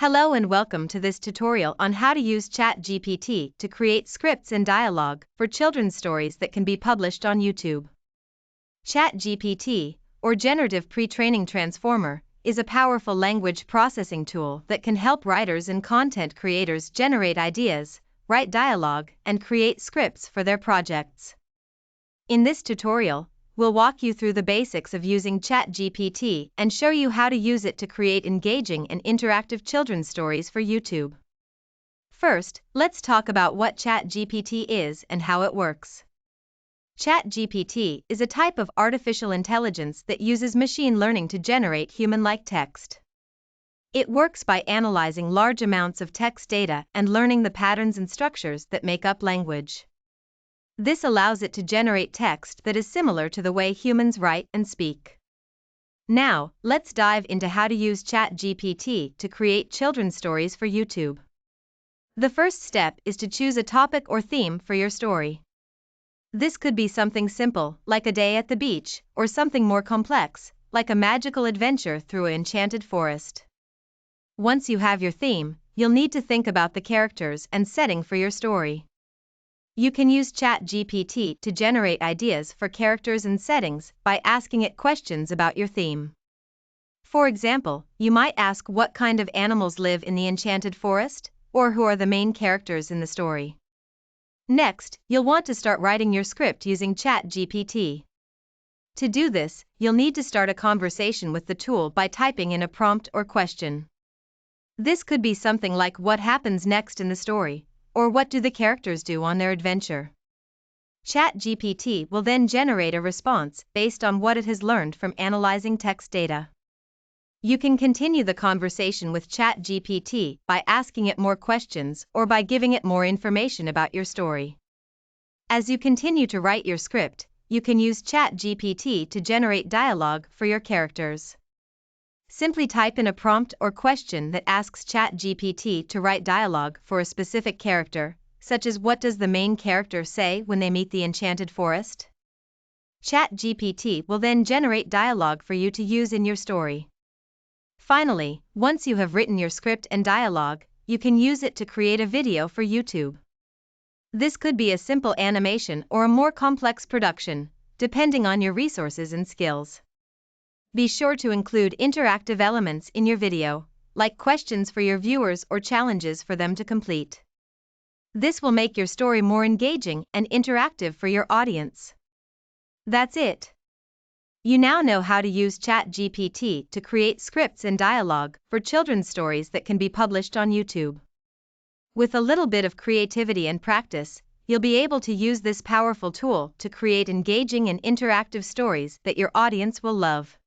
Hello and welcome to this tutorial on how to use Chat GPT to create scripts and dialogue for children's stories that can be published on YouTube. Chat GPT, or Generative Pre-training Transformer, is a powerful language processing tool that can help writers and content creators generate ideas, write dialogue, and create scripts for their projects. In this tutorial, we'll walk you through the basics of using Chat GPT and show you how to use it to create engaging and interactive children's stories for YouTube. First, let's talk about what Chat GPT is and how it works. Chat GPT is a type of artificial intelligence that uses machine learning to generate human-like text. It works by analyzing large amounts of text data and learning the patterns and structures that make up language. This allows it to generate text that is similar to the way humans write and speak. Now, let's dive into how to use Chat GPT to create children's stories for YouTube. The first step is to choose a topic or theme for your story. This could be something simple, like a day at the beach, or something more complex, like a magical adventure through an enchanted forest. Once you have your theme, you'll need to think about the characters and setting for your story. You can use Chat GPT to generate ideas for characters and settings by asking it questions about your theme. For example, you might ask what kind of animals live in the enchanted forest, or who are the main characters in the story. Next, you'll want to start writing your script using Chat GPT. To do this, you'll need to start a conversation with the tool by typing in a prompt or question. This could be something like "What happens next in the story?" or "What do the characters do on their adventure?" Chat GPT will then generate a response based on what it has learned from analyzing text data. You can continue the conversation with Chat GPT by asking it more questions or by giving it more information about your story. As you continue to write your script, you can use Chat GPT to generate dialogue for your characters. Simply type in a prompt or question that asks Chat GPT to write dialogue for a specific character, such as "What does the main character say when they meet the enchanted forest?" Chat GPT will then generate dialogue for you to use in your story. Finally, once you have written your script and dialogue, you can use it to create a video for YouTube. This could be a simple animation or a more complex production, depending on your resources and skills. Be sure to include interactive elements in your video, like questions for your viewers or challenges for them to complete. This will make your story more engaging and interactive for your audience. That's it. You now know how to use Chat GPT to create scripts and dialogue for children's stories that can be published on YouTube. With a little bit of creativity and practice, you'll be able to use this powerful tool to create engaging and interactive stories that your audience will love.